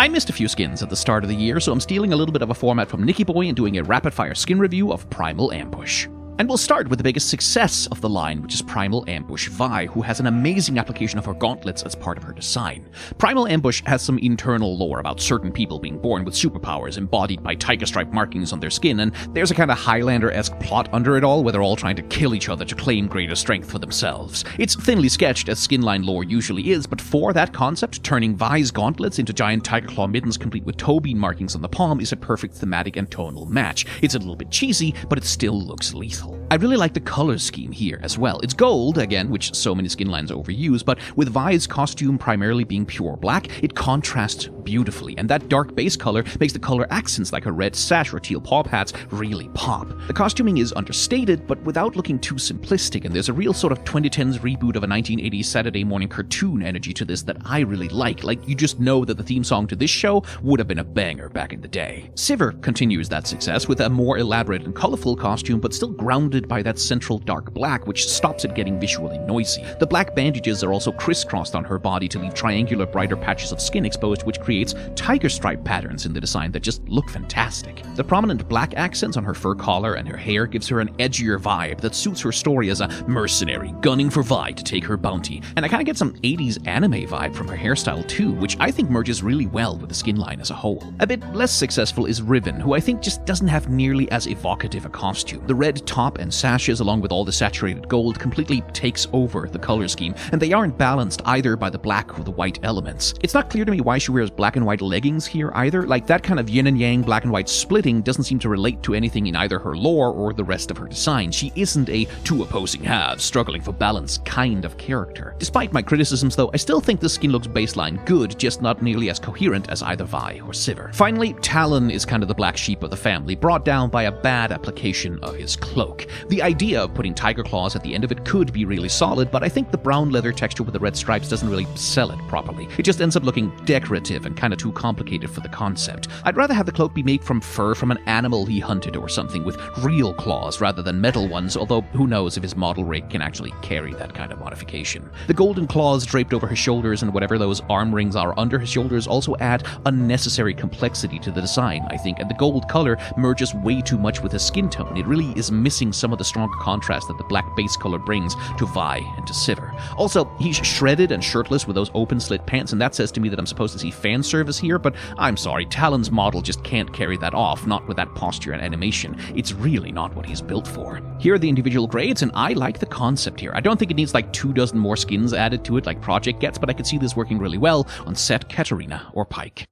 I missed a few skins at the start of the year, so I'm stealing a little bit of a format from Nicky Boy and doing a rapid-fire skin review of Primal Ambush. And we'll start with the biggest success of the line, which is Primal Ambush Vi, who has an amazing application of her gauntlets as part of her design. Primal Ambush has some internal lore about certain people being born with superpowers embodied by tiger stripe markings on their skin, and there's a kind of Highlander-esque plot under it all, where they're all trying to kill each other to claim greater strength for themselves. It's thinly sketched, as skinline lore usually is, but for that concept, turning Vi's gauntlets into giant tiger claw middens complete with toe bean markings on the palm is a perfect thematic and tonal match. It's a little bit cheesy, but it still looks lethal. I really like the color scheme here as well. It's gold, again, which so many skin lines overuse, but with Vi's costume primarily being pure black, it contrasts beautifully, and that dark base color makes the color accents like her red sash or teal paw pads really pop. The costuming is understated, but without looking too simplistic, and there's a real sort of 2010s reboot of a 1980s Saturday morning cartoon energy to this that I really like. Like, you just know that the theme song to this show would have been a banger back in the day. Civer continues that success with a more elaborate and colorful costume, but still grounded by that central dark black, which stops it getting visually noisy. The black bandages are also crisscrossed on her body to leave triangular, brighter patches of skin exposed, which creates tiger stripe patterns in the design that just look fantastic. The prominent black accents on her fur collar and her hair gives her an edgier vibe that suits her story as a mercenary gunning for Vi to take her bounty, and I kind of get some 80s anime vibe from her hairstyle too, which I think merges really well with the skin line as a whole. A bit less successful is Riven, who I think just doesn't have nearly as evocative a costume. The red top and sashes, along with all the saturated gold, completely takes over the color scheme, and they aren't balanced either by the black or the white elements. It's not clear to me why she wears black and white leggings here either. Like, that kind of yin and yang black and white splitting doesn't seem to relate to anything in either her lore or the rest of her design. She isn't a two opposing halves struggling for balance kind of character. Despite my criticisms though, I still think the skin looks baseline good, just not nearly as coherent as either Vi or Civer. Finally, Talon is kind of the black sheep of the family, brought down by a bad application of his cloak. The idea of putting tiger claws at the end of it could be really solid, but I think the brown leather texture with the red stripes doesn't really sell it properly. It just ends up looking decorative and kind of too complicated for the concept. I'd rather have the cloak be made from fur from an animal he hunted or something, with real claws rather than metal ones, although who knows if his model rig can actually carry that kind of modification. The golden claws draped over his shoulders and whatever those arm rings are under his shoulders also add unnecessary complexity to the design, I think, and the gold color merges way too much with his skin tone. It really is missing some of the strong contrast that the black base color brings to Vi and to Civer. Also, he's shredded and shirtless with those open slit pants, and that says to me that I'm supposed to see fan service here, but I'm sorry, Talon's model just can't carry that off, not with that posture and animation. It's really not what he's built for. Here are the individual grades, and I like the concept here. I don't think it needs like 24 more skins added to it like Project gets, but I could see this working really well on Set, Katarina, or Pike.